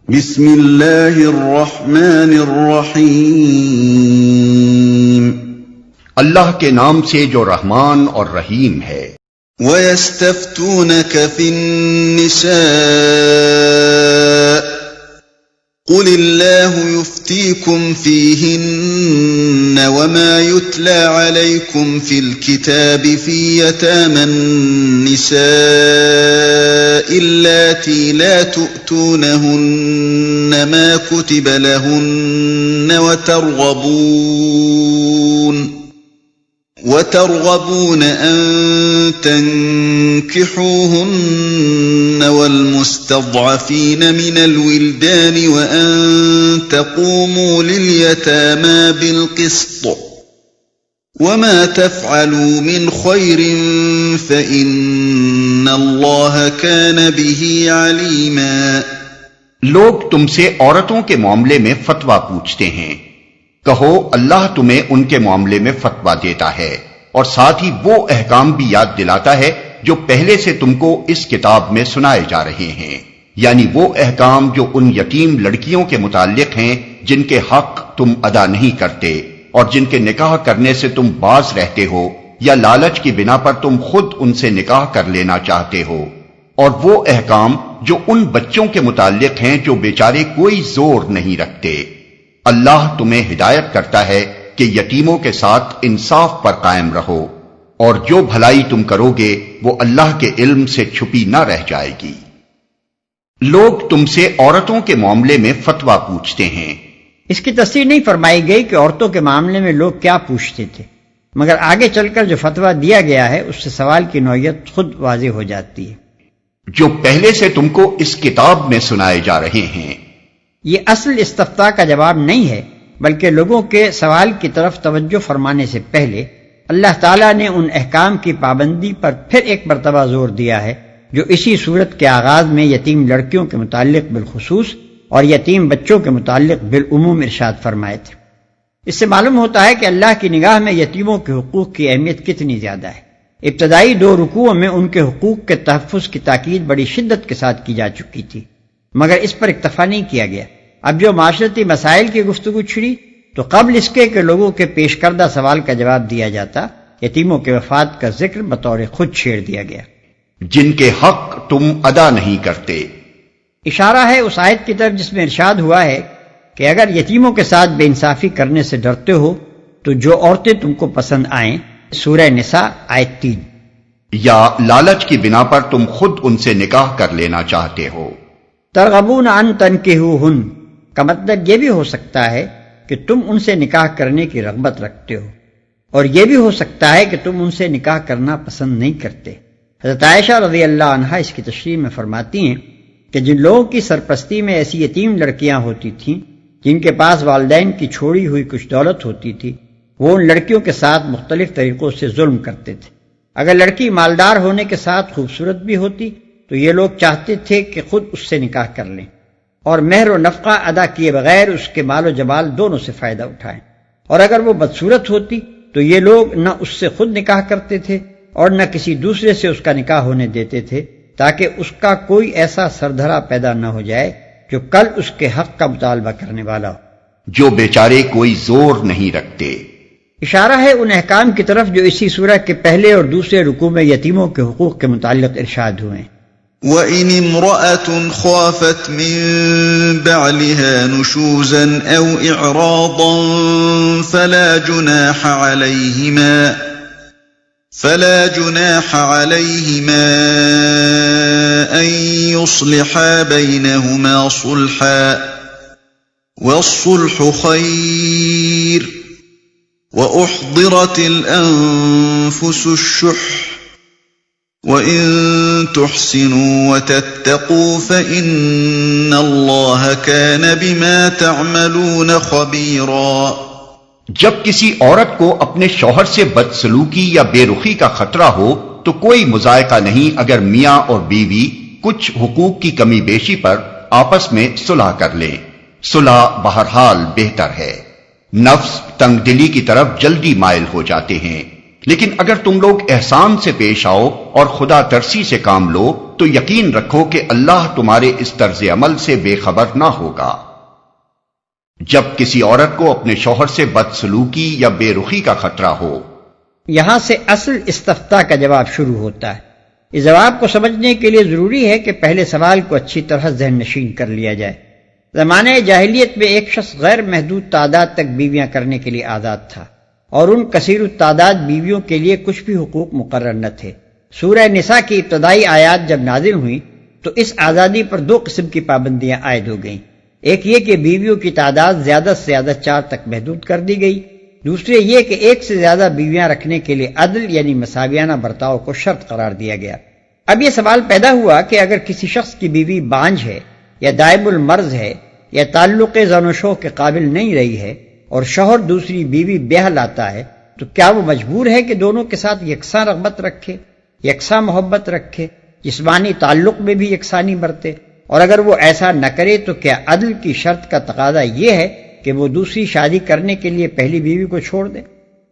بسم اللہ الرحمن الرحیم، اللہ کے نام سے جو رحمان اور رحیم ہے۔ وَيَسْتَفْتُونَكَ فِي النِّسَاءِ قُلِ اللَّهُ يُفْتِيكُمْ فِيهِنَّ وَمَا يُتْلَى عَلَيْكُمْ فِي الْكِتَابِ فِي يَتَامَى النِّسَاءِ اللَّاتِي لَا تُؤْتُونَهُنَّ مَا كُتِبَ لَهُنَّ وترغبون أن تنكحوهن والمستضعفين من الولدان وأن تقوموا لليتامى بالقسط وما تفعلوا من خير فإن الله كان به عليما۔ لوگ تم سے عورتوں کے معاملے میں فتویٰ پوچھتے ہیں، کہو اللہ تمہیں ان کے معاملے میں فتویٰ دیتا ہے اور ساتھ ہی وہ احکام بھی یاد دلاتا ہے جو پہلے سے تم کو اس کتاب میں سنائے جا رہے ہیں، یعنی وہ احکام جو ان یتیم لڑکیوں کے متعلق ہیں جن کے حق تم ادا نہیں کرتے اور جن کے نکاح کرنے سے تم باز رہتے ہو یا لالچ کی بنا پر تم خود ان سے نکاح کر لینا چاہتے ہو، اور وہ احکام جو ان بچوں کے متعلق ہیں جو بیچارے کوئی زور نہیں رکھتے۔ اللہ تمہیں ہدایت کرتا ہے کہ یتیموں کے ساتھ انصاف پر قائم رہو، اور جو بھلائی تم کرو گے وہ اللہ کے علم سے چھپی نہ رہ جائے گی۔ لوگ تم سے عورتوں کے معاملے میں فتویٰ پوچھتے ہیں۔ اس کی تفصیل نہیں فرمائی گئی کہ عورتوں کے معاملے میں لوگ کیا پوچھتے تھے، مگر آگے چل کر جو فتویٰ دیا گیا ہے اس سے سوال کی نوعیت خود واضح ہو جاتی ہے۔ جو پہلے سے تم کو اس کتاب میں سنائے جا رہے ہیں۔ یہ اصل استفتاء کا جواب نہیں ہے، بلکہ لوگوں کے سوال کی طرف توجہ فرمانے سے پہلے اللہ تعالیٰ نے ان احکام کی پابندی پر پھر ایک مرتبہ زور دیا ہے جو اسی صورت کے آغاز میں یتیم لڑکیوں کے متعلق بالخصوص اور یتیم بچوں کے متعلق بالعموم ارشاد فرمائے تھے۔ اس سے معلوم ہوتا ہے کہ اللہ کی نگاہ میں یتیموں کے حقوق کی اہمیت کتنی زیادہ ہے۔ ابتدائی 2 رکوعوں میں ان کے حقوق کے تحفظ کی تاکید بڑی شدت کے ساتھ کی جا چکی تھی، مگر اس پر اکتفا نہیں کیا گیا۔ اب جو معاشرتی مسائل کی گفتگو چھڑی تو قبل اس کے کہ لوگوں کے پیش کردہ سوال کا جواب دیا جاتا، یتیموں کے وفات کا ذکر بطور خود چھیڑ دیا گیا۔ جن کے حق تم ادا نہیں کرتے۔ اشارہ ہے اس آیت کی طرف جس میں ارشاد ہوا ہے کہ اگر یتیموں کے ساتھ بے انصافی کرنے سے ڈرتے ہو تو جو عورتیں تم کو پسند آئیں، سورہ نساء آیت 3۔ یا لالچ کی بنا پر تم خود ان سے نکاح کر لینا چاہتے ہو۔ ترغبون ان تنکحوہن کا مطلب یہ بھی ہو سکتا ہے کہ تم ان سے نکاح کرنے کی رغبت رکھتے ہو، اور یہ بھی ہو سکتا ہے کہ تم ان سے نکاح کرنا پسند نہیں کرتے۔ حضرت عائشہ رضی اللہ عنہا اس کی تشریح میں فرماتی ہیں کہ جن لوگوں کی سرپرستی میں ایسی یتیم لڑکیاں ہوتی تھیں جن کے پاس والدین کی چھوڑی ہوئی کچھ دولت ہوتی تھی، وہ ان لڑکیوں کے ساتھ مختلف طریقوں سے ظلم کرتے تھے۔ اگر لڑکی مالدار ہونے کے ساتھ خوبصورت بھی ہوتی تو یہ لوگ چاہتے تھے کہ خود اس سے نکاح کر لیں اور مہر و نفقہ ادا کیے بغیر اس کے مال و جمال دونوں سے فائدہ اٹھائیں، اور اگر وہ بدصورت ہوتی تو یہ لوگ نہ اس سے خود نکاح کرتے تھے اور نہ کسی دوسرے سے اس کا نکاح ہونے دیتے تھے تاکہ اس کا کوئی ایسا سردھرا پیدا نہ ہو جائے جو کل اس کے حق کا مطالبہ کرنے والا ہو، جو بیچارے کوئی زور نہیں رکھتے۔ اشارہ ہے ان احکام کی طرف جو اسی سورہ کے پہلے اور دوسرے رکوع میں یتیموں کے حقوق کے متعلق ارشاد ہوئے ہیں۔ وَإِنِ امْرَأَةٌ خَافَتْ مِن بَعْلِهَا نُشُوزًا أَوْ إِعْرَاضًا فَلَا جُنَاحَ عَلَيْهِمَا أَن يُصْلِحَا بَيْنَهُمَا صُلْحًا وَالصُّلْحُ خَيْرٌ وَأُحْضِرَتِ الْأَنفُسُ الشُّحَّ وَإِن تُحْسِنُوا وَتَتَّقُوا فَإِنَّ اللَّهَ كَانَ بِمَا تَعْمَلُونَ خَبِيرًا۔ جب کسی عورت کو اپنے شوہر سے بدسلوکی یا بے رخی کا خطرہ ہو تو کوئی مذائقہ نہیں اگر میاں اور بیوی کچھ حقوق کی کمی بیشی پر آپس میں صلح کر لیں۔ صلح بہرحال بہتر ہے۔ نفس تنگ دلی کی طرف جلدی مائل ہو جاتے ہیں، لیکن اگر تم لوگ احسان سے پیش آؤ اور خدا ترسی سے کام لو تو یقین رکھو کہ اللہ تمہارے اس طرز عمل سے بے خبر نہ ہوگا۔ جب کسی عورت کو اپنے شوہر سے بدسلوکی یا بے رخی کا خطرہ ہو، یہاں سے اصل استفتاء کا جواب شروع ہوتا ہے۔ اس جواب کو سمجھنے کے لیے ضروری ہے کہ پہلے سوال کو اچھی طرح ذہن نشین کر لیا جائے۔ زمانہ جاہلیت میں ایک شخص غیر محدود تعداد تک بیویاں کرنے کے لیے آزاد تھا، اور ان کثیر التعداد بیویوں کے لیے کچھ بھی حقوق مقرر نہ تھے۔ سورہ نساء کی ابتدائی آیات جب نازل ہوئیں تو اس آزادی پر دو قسم کی پابندیاں عائد ہو گئیں۔ ایک یہ کہ بیویوں کی تعداد زیادہ سے زیادہ 4 تک محدود کر دی گئی، دوسرے یہ کہ ایک سے زیادہ بیویاں رکھنے کے لیے عدل یعنی مساویانہ برتاؤ کو شرط قرار دیا گیا۔ اب یہ سوال پیدا ہوا کہ اگر کسی شخص کی بیوی بانجھ ہے یا دائم المرض ہے یا تعلق زن و شوق کے قابل نہیں رہی ہے اور شوہر دوسری بیوی بیاہ لاتا ہے تو کیا وہ مجبور ہے کہ دونوں کے ساتھ یکساں رغبت رکھے، یکساں محبت رکھے، جسمانی تعلق میں بھی یکسانی برتے؟ اور اگر وہ ایسا نہ کرے تو کیا عدل کی شرط کا تقاضا یہ ہے کہ وہ دوسری شادی کرنے کے لیے پہلی بیوی کو چھوڑ دے؟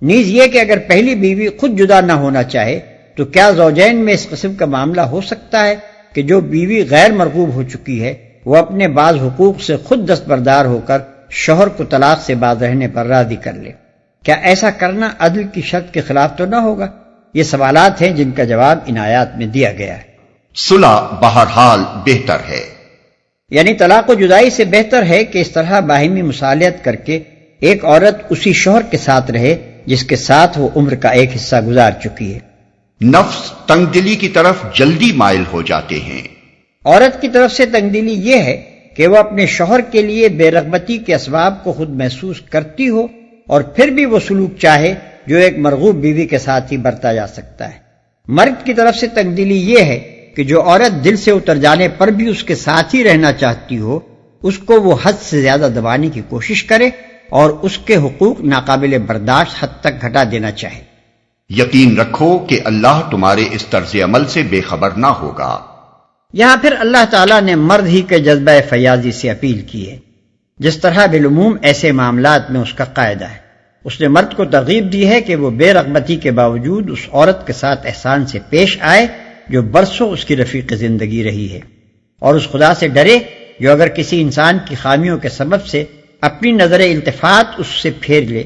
نیز یہ کہ اگر پہلی بیوی خود جدا نہ ہونا چاہے تو کیا زوجین میں اس قسم کا معاملہ ہو سکتا ہے کہ جو بیوی غیر مرغوب ہو چکی ہے وہ اپنے بعض حقوق سے خود دستبردار ہو کر شوہر کو طلاق سے باز رہنے پر راضی کر لے؟ کیا ایسا کرنا عدل کی شرط کے خلاف تو نہ ہوگا؟ یہ سوالات ہیں جن کا جواب ان آیات میں دیا گیا ہے۔ صلح بہرحال بہتر ہے، یعنی طلاق و جدائی سے بہتر ہے کہ اس طرح باہمی مصالحت کر کے ایک عورت اسی شوہر کے ساتھ رہے جس کے ساتھ وہ عمر کا ایک حصہ گزار چکی ہے۔ نفس تنگ دلی کی طرف جلدی مائل ہو جاتے ہیں۔ عورت کی طرف سے تنگ دلی یہ ہے کہ وہ اپنے شوہر کے لیے بے رغبتی کے اسباب کو خود محسوس کرتی ہو اور پھر بھی وہ سلوک چاہے جو ایک مرغوب بیوی کے ساتھ ہی برتا جا سکتا ہے۔ مرد کی طرف سے تنگ دلی یہ ہے کہ جو عورت دل سے اتر جانے پر بھی اس کے ساتھ ہی رہنا چاہتی ہو اس کو وہ حد سے زیادہ دبانے کی کوشش کرے اور اس کے حقوق ناقابل برداشت حد تک گھٹا دینا چاہے۔ یقین رکھو کہ اللہ تمہارے اس طرز عمل سے بے خبر نہ ہوگا۔ یہاں پھر اللہ تعالیٰ نے مرد ہی کے جذبہ فیاضی سے اپیل کی ہے، جس طرح بالعموم ایسے معاملات میں اس کا قاعدہ ہے۔ اس نے مرد کو ترغیب دی ہے کہ وہ بے رغبتی کے باوجود اس عورت کے ساتھ احسان سے پیش آئے جو برسوں اس کی رفیق زندگی رہی ہے، اور اس خدا سے ڈرے جو اگر کسی انسان کی خامیوں کے سبب سے اپنی نظر التفات اس سے پھیر لے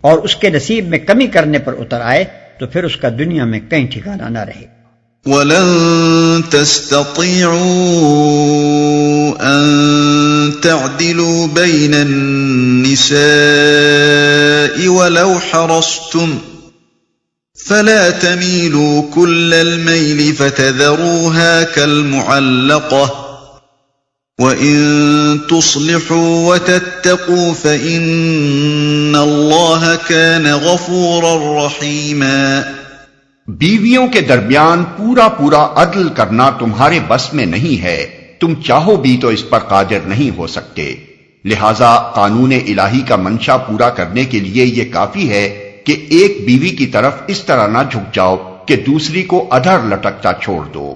اور اس کے نصیب میں کمی کرنے پر اتر آئے تو پھر اس کا دنیا میں کہیں ٹھکانہ نہ رہے۔ وَلَن تَسْتَطِيعُوا أَن تَعْدِلُوا بَيْنَ النِّسَاءِ وَلَوْ حَرَصْتُمْ فَلَا تَمِيلُوا كُلَّ الْمَيْلِ فَتَذَرُوهَا كَالْمُعَلَّقَةِ وَإِن تُصْلِحُوا وَتَتَّقُوا فَإِنَّ اللَّهَ كَانَ غَفُورًا رَّحِيمًا۔ بیویوں کے درمیان پورا عدل کرنا تمہارے بس میں نہیں ہے، تم چاہو بھی تو اس پر قادر نہیں ہو سکتے، لہذا قانون الہی کا منشا پورا کرنے کے لیے یہ کافی ہے کہ ایک بیوی کی طرف اس طرح نہ جھک جاؤ کہ دوسری کو ادھر لٹکتا چھوڑ دو۔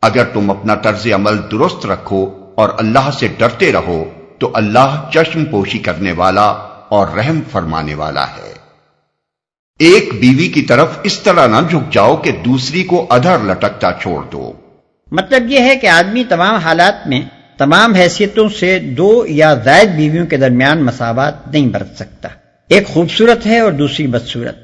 اگر تم اپنا طرز عمل درست رکھو اور اللہ سے ڈرتے رہو تو اللہ چشم پوشی کرنے والا اور رحم فرمانے والا ہے۔ ایک بیوی کی طرف اس طرح نہ جھک جاؤ کہ دوسری کو ادھر لٹکتا چھوڑ دو۔ مطلب یہ ہے کہ آدمی تمام حالات میں تمام حیثیتوں سے 2 یا زائد بیویوں کے درمیان مساوات نہیں برت سکتا۔ ایک خوبصورت ہے اور دوسری بدصورت،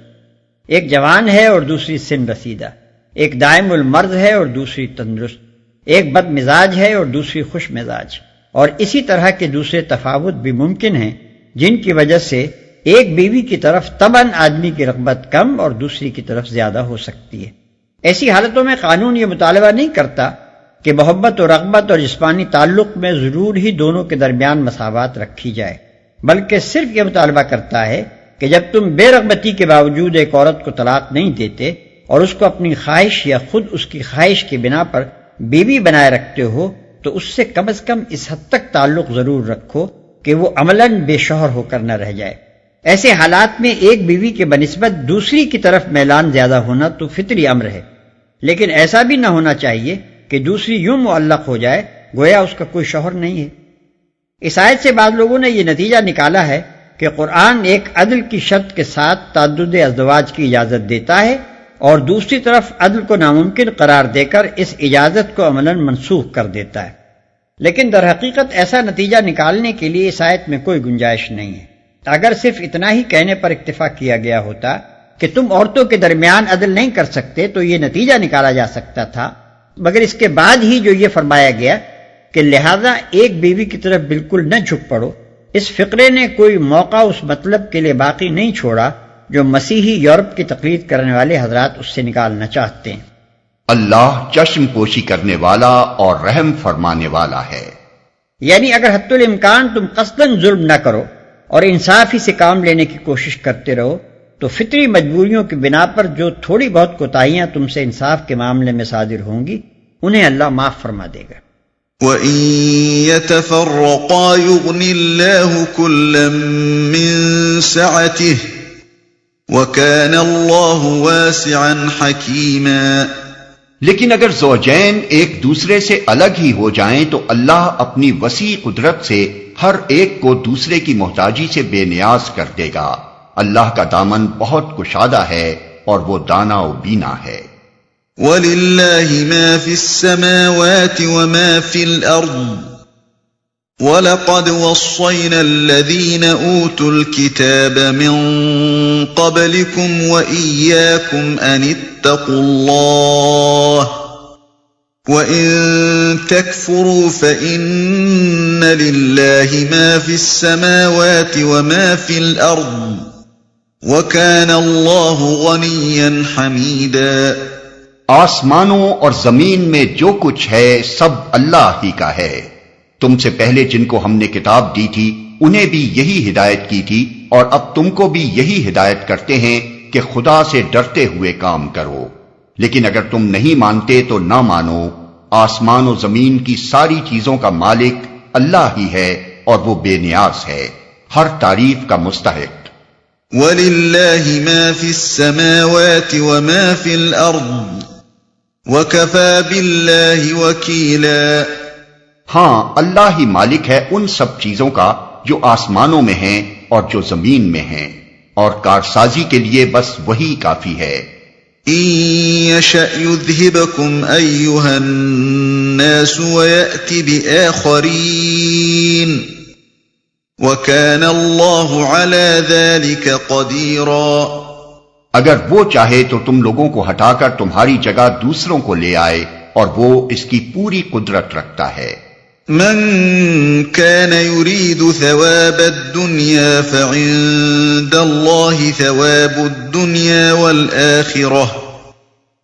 ایک جوان ہے اور دوسری سن رسیدہ، ایک دائم المرض ہے اور دوسری تندرست، ایک بد مزاج ہے اور دوسری خوش مزاج، اور اسی طرح کے دوسرے تفاوت بھی ممکن ہیں جن کی وجہ سے ایک بیوی کی طرف طبعاً آدمی کی رغبت کم اور دوسری کی طرف زیادہ ہو سکتی ہے۔ ایسی حالتوں میں قانون یہ مطالبہ نہیں کرتا کہ محبت و رغبت اور جسمانی تعلق میں ضرور ہی دونوں کے درمیان مساوات رکھی جائے، بلکہ صرف یہ مطالبہ کرتا ہے کہ جب تم بے رغبتی کے باوجود ایک عورت کو طلاق نہیں دیتے اور اس کو اپنی خواہش یا خود اس کی خواہش کی بنا پر بیوی بنائے رکھتے ہو تو اس سے کم از کم اس حد تک تعلق ضرور رکھو کہ وہ عملاً بے شوہر ہو کر نہ رہ جائے۔ ایسے حالات میں ایک بیوی کے بنسبت دوسری کی طرف میلان زیادہ ہونا تو فطری امر ہے، لیکن ایسا بھی نہ ہونا چاہیے کہ دوسری یوں معلق ہو جائے گویا اس کا کوئی شوہر نہیں ہے۔ اس آیت سے بعض لوگوں نے یہ نتیجہ نکالا ہے کہ قرآن ایک عدل کی شرط کے ساتھ تعدد ازدواج کی اجازت دیتا ہے، اور دوسری طرف عدل کو ناممکن قرار دے کر اس اجازت کو عملاً منسوخ کر دیتا ہے۔ لیکن در حقیقت ایسا نتیجہ نکالنے کے لیے اس آیت میں کوئی گنجائش نہیں ہے۔ اگر صرف اتنا ہی کہنے پر اکتفا کیا گیا ہوتا کہ تم عورتوں کے درمیان عدل نہیں کر سکتے تو یہ نتیجہ نکالا جا سکتا تھا، مگر اس کے بعد ہی جو یہ فرمایا گیا کہ لہذا ایک بیوی کی طرف بالکل نہ جھک پڑو، اس فقرے نے کوئی موقع اس مطلب کے لیے باقی نہیں چھوڑا جو مسیحی یورپ کی تقلید کرنے والے حضرات اس سے نکالنا چاہتے ہیں۔ اللہ چشم پوشی کرنے والا اور رحم فرمانے والا ہے۔ یعنی اگر حتی الامکان تم قصداً ظلم نہ کرو اور انصافی سے کام لینے کی کوشش کرتے رہو تو فطری مجبوریوں کی بنا پر جو تھوڑی بہت کوتاہیاں تم سے انصاف کے معاملے میں صادر ہوں گی انہیں اللہ معاف فرما دے گا۔ وَإِن يَتَفَرَّقَا يُغْنِ اللَّهُ كُلًّا مِّن سَعَتِهِ وَكَانَ اللَّهُ وَاسِعًا حَكِيمًا۔ لیکن اگر زوجین ایک دوسرے سے الگ ہی ہو جائیں تو اللہ اپنی وسیع قدرت سے ہر ایک کو دوسرے کی محتاجی سے بے نیاز کر دے گا۔ اللہ کا دامن بہت کشادہ ہے اور وہ دانا و بینا ہے۔ وَلِلَّهِ مَا فِي السَّمَاوَاتِ وَمَا فِي الْأَرْضِ وَلَقَدْ وَصَّيْنَا الَّذِينَ أُوتُوا الْكِتَابَ مِنْ قَبْلِكُمْ وَإِيَّاكُمْ أَنِ اتَّقُوا اللَّهَ وَإِن تَكْفُرُوا فَإِنَّ لِلَّهِ مَا فِي السَّمَاوَاتِ وَمَا فِي الْأَرْضِ وَكَانَ اللَّهُ غَنِيًّا حَمِيدًا۔ آسمانوں اور زمین میں جو کچھ ہے سب اللہ ہی کا ہے۔ تم سے پہلے جن کو ہم نے کتاب دی تھی انہیں بھی یہی ہدایت کی تھی، اور اب تم کو بھی یہی ہدایت کرتے ہیں کہ خدا سے ڈرتے ہوئے کام کرو۔ لیکن اگر تم نہیں مانتے تو نہ مانو، آسمان و زمین کی ساری چیزوں کا مالک اللہ ہی ہے اور وہ بے نیاز ہے، ہر تعریف کا مستحق۔ وَلِلَّهِ مَا فِي السَّمَاوَاتِ وَمَا فِي الْأَرْضِ وَكَفَى بِاللَّهِ وَكِيلًا۔ ہاں، اللہ ہی مالک ہے ان سب چیزوں کا جو آسمانوں میں ہیں اور جو زمین میں ہیں، اور کارسازی کے لیے بس وہی کافی ہے۔ إِن يَشَأْ يُذْهِبْكُمْ أَيُّهَا النَّاسُ وَيَأْتِ بِآخَرِينَ وَكَانَ اللَّهُ عَلَى ذَلِكَ قَدِيرًا۔ اگر وہ چاہے تو تم لوگوں کو ہٹا کر تمہاری جگہ دوسروں کو لے آئے، اور وہ اس کی پوری قدرت رکھتا ہے۔ من كان يريد ثواب الدنيا فعند الله ثواب الدنيا والآخرة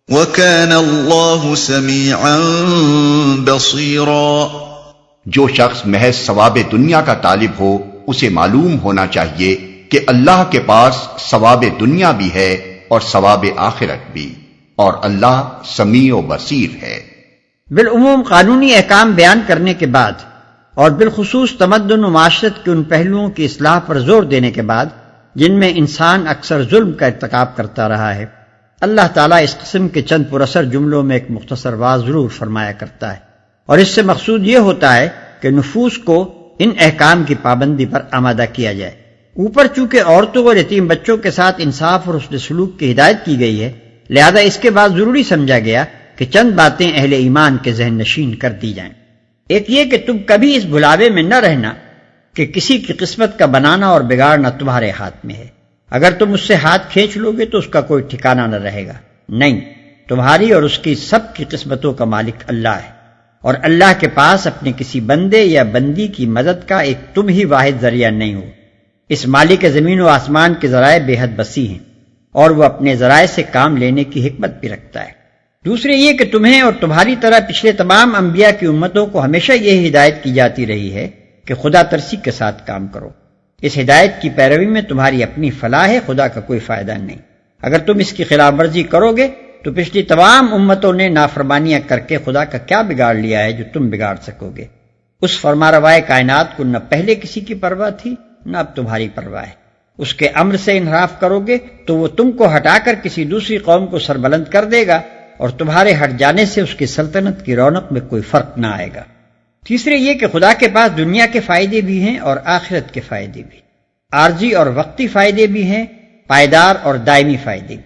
وكان الله سميعا بصيرا۔ جو شخص محض ثواب دنیا کا طالب ہو اسے معلوم ہونا چاہیے کہ اللہ کے پاس ثواب دنیا بھی ہے اور ثواب آخرت بھی، اور اللہ سمیع و بصیر ہے۔ بالعموم قانونی احکام بیان کرنے کے بعد اور بالخصوص تمدن و معاشرت کے ان پہلوؤں کی اصلاح پر زور دینے کے بعد جن میں انسان اکثر ظلم کا ارتکاب کرتا رہا ہے، اللہ تعالیٰ اس قسم کے چند پراثر جملوں میں ایک مختصر واضح ضرور فرمایا کرتا ہے، اور اس سے مقصود یہ ہوتا ہے کہ نفوس کو ان احکام کی پابندی پر آمادہ کیا جائے۔ اوپر چونکہ عورتوں اور یتیم بچوں کے ساتھ انصاف اور حسن سلوک کی ہدایت کی گئی ہے، لہذا اس کے بعد ضروری سمجھا گیا کہ چند باتیں اہل ایمان کے ذہن نشین کر دی جائیں۔ ایک یہ کہ تم کبھی اس بھلاوے میں نہ رہنا کہ کسی کی قسمت کا بنانا اور بگاڑنا تمہارے ہاتھ میں ہے۔ اگر تم اس سے ہاتھ کھینچ لو گے تو اس کا کوئی ٹھکانہ نہ رہے گا۔ نہیں، تمہاری اور اس کی سب کی قسمتوں کا مالک اللہ ہے، اور اللہ کے پاس اپنے کسی بندے یا بندی کی مدد کا ایک تم ہی واحد ذریعہ نہیں ہو۔ اس مالک زمین و آسمان کے ذرائع بے حد وسیع ہیں، اور وہ اپنے ذرائع سے کام لینے کی حکمت بھی رکھتا ہے۔ دوسرے یہ کہ تمہیں اور تمہاری طرح پچھلے تمام انبیاء کی امتوں کو ہمیشہ یہ ہدایت کی جاتی رہی ہے کہ خدا ترسی کے ساتھ کام کرو۔ اس ہدایت کی پیروی میں تمہاری اپنی فلاح ہے، خدا کا کوئی فائدہ نہیں۔ اگر تم اس کی خلاف ورزی کرو گے تو پچھلی تمام امتوں نے نافرمانیاں کر کے خدا کا کیا بگاڑ لیا ہے جو تم بگاڑ سکو گے۔ اس فرمانروائے کائنات کو نہ پہلے کسی کی پرواہ تھی نہ اب تمہاری پرواہ ہے۔ اس کے امر سے انحراف کرو گے تو وہ تم کو ہٹا کر کسی دوسری قوم کو سربلند کر دے گا، اور تمہارے ہٹ جانے سے اس کی سلطنت کی رونق میں کوئی فرق نہ آئے گا۔ تیسرے یہ کہ خدا کے پاس دنیا کے فائدے بھی ہیں اور آخرت کے فائدے بھی۔ عارضی اور وقتی فائدے بھی ہیں، پائیدار اور دائمی فائدے بھی۔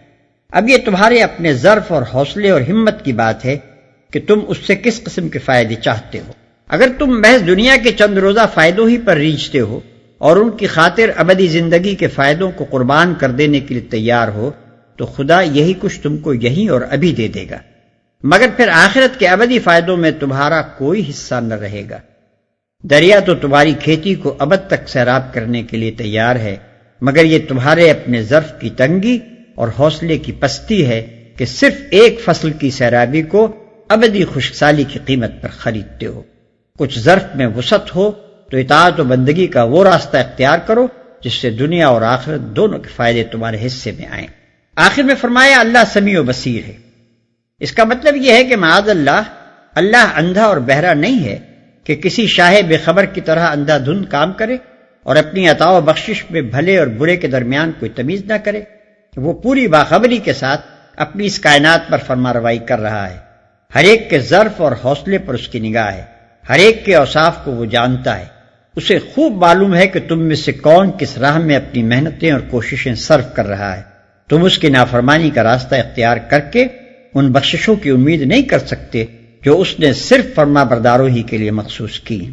اب یہ تمہارے اپنے ظرف اور حوصلے اور ہمت کی بات ہے کہ تم اس سے کس قسم کے فائدے چاہتے ہو۔ اگر تم محض دنیا کے چند روزہ فائدوں ہی پر ریجھتے ہو اور ان کی خاطر ابدی زندگی کے فائدوں کو قربان کر دینے کے لیے تیار ہو تو خدا یہی کچھ تم کو یہیں اور ابھی دے دے گا، مگر پھر آخرت کے ابدی فائدوں میں تمہارا کوئی حصہ نہ رہے گا۔ دریا تو تمہاری کھیتی کو ابد تک سیراب کرنے کے لیے تیار ہے، مگر یہ تمہارے اپنے ظرف کی تنگی اور حوصلے کی پستی ہے کہ صرف ایک فصل کی سیرابی کو ابدی خشکسالی کی قیمت پر خریدتے ہو۔ کچھ ظرف میں وسعت ہو تو اطاعت و بندگی کا وہ راستہ اختیار کرو جس سے دنیا اور آخرت دونوں کے فائدے تمہارے حصے میں آئیں۔ آخر میں فرمایا اللہ سمیع و بصیر ہے۔ اس کا مطلب یہ ہے کہ معاذ اللہ اندھا اور بہرا نہیں ہے کہ کسی شاہ بے خبر کی طرح اندھا دھند کام کرے اور اپنی عطا و بخشش میں بھلے اور برے کے درمیان کوئی تمیز نہ کرے۔ وہ پوری باخبری کے ساتھ اپنی اس کائنات پر فرما روائی کر رہا ہے۔ ہر ایک کے ظرف اور حوصلے پر اس کی نگاہ ہے، ہر ایک کے اوصاف کو وہ جانتا ہے۔ اسے خوب معلوم ہے کہ تم میں سے کون کس راہ میں اپنی محنتیں اور کوششیں صرف کر رہا ہے۔ تم اس کی نافرمانی کا راستہ اختیار کر کے ان بخششوں کی امید نہیں کر سکتے جو اس نے صرف فرما برداروں ہی کے لیے مخصوص کی۔